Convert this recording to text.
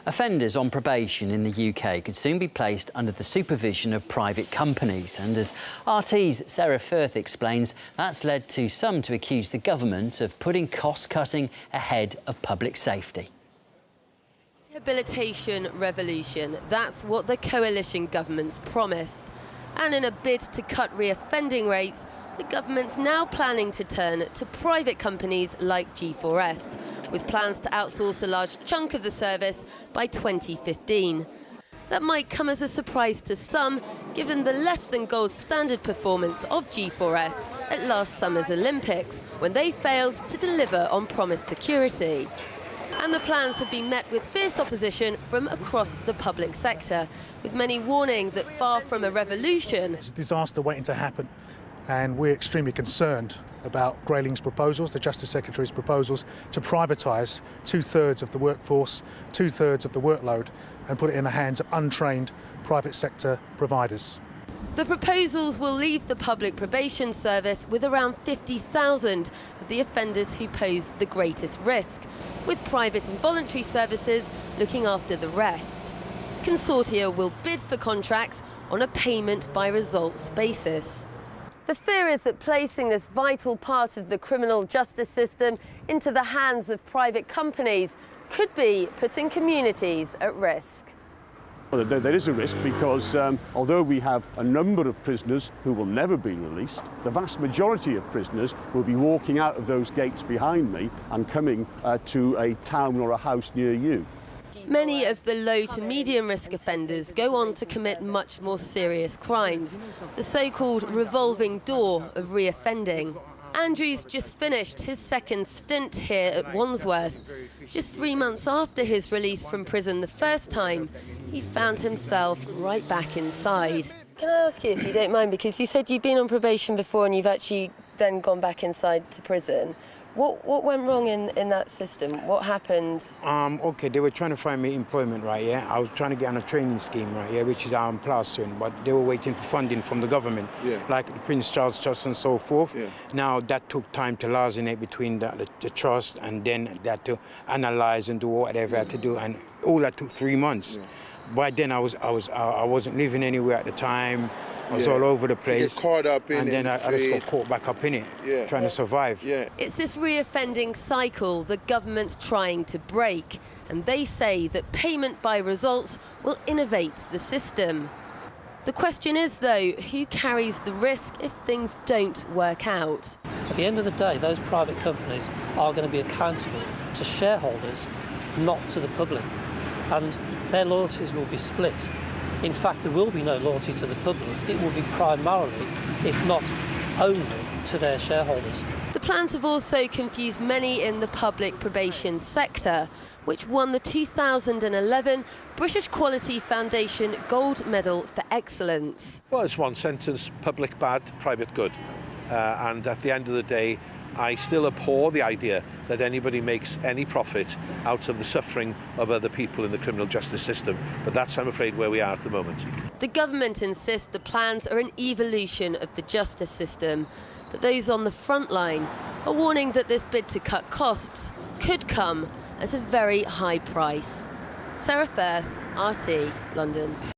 Offenders on probation in the UK could soon be placed under the supervision of private companies. And as RT's Sarah Firth explains, that's led to some to accuse the government of putting cost-cutting ahead of public safety. Rehabilitation revolution, that's what the coalition government's promised. And in a bid to cut reoffending rates, the government's now planning to turn to private companies like G4S, with plans to outsource a large chunk of the service by 2015. That might come as a surprise to some, given the less than gold standard performance of G4S at last summer's Olympics, when they failed to deliver on promised security. And the plans have been met with fierce opposition from across the public sector, with many warning that far from a revolution, it's a disaster waiting to happen, and we're extremely concerned about Grayling's proposals, the Justice Secretary's proposals, to privatise 2/3 of the workforce, 2/3 of the workload, and put it in the hands of untrained private sector providers. The proposals will leave the public probation service with around 50,000 of the offenders who pose the greatest risk, with private and voluntary services looking after the rest. Consortia will bid for contracts on a payment by results basis. The fear is that placing this vital part of the criminal justice system into the hands of private companies could be putting communities at risk. Well, there is a risk because although we have a number of prisoners who will never be released, the vast majority of prisoners will be walking out of those gates behind me and coming to a town or a house near you. Many of the low to medium risk offenders go on to commit much more serious crimes, the so-called revolving door of reoffending. Andrew's just finished his second stint here at Wandsworth. Just 3 months after his release from prison the first time, he found himself right back inside. Can I ask you, if you don't mind, because you said you've been on probation before and you've actually then gone back inside to prison. What went wrong in that system? What happened? Okay, they were trying to find me employment, right, yeah? I was trying to get on a training scheme, right, yeah, which is plastering, but they were waiting for funding from the government, like the Prince Charles Trust and so forth. Yeah. Now, that took time to liaisonate between the trust and then that to analyse and do whatever I had to do, and all that took 3 months. Yeah. By then, I wasn't living anywhere at the time. I was all over the place. So caught up in and then I just got caught back up in it, trying to survive. Yeah. It's this reoffending cycle the government's trying to break, and they say that payment by results will innovate the system. The question is, though, who carries the risk if things don't work out? At the end of the day, those private companies are going to be accountable to shareholders, not to the public, and their loyalties will be split. In fact, there will be no loyalty to the public. It will be primarily, if not only, to their shareholders. The plans have also confused many in the public probation sector, which won the 2011 British Quality Foundation Gold Medal for Excellence. Well, it's one sentence: public bad, private good. And at the end of the day, I still abhor the idea that anybody makes any profit out of the suffering of other people in the criminal justice system. But that's, I'm afraid, where we are at the moment. The government insists the plans are an evolution of the justice system. But those on the front line are warning that this bid to cut costs could come at a very high price. Sarah Firth, RT, London.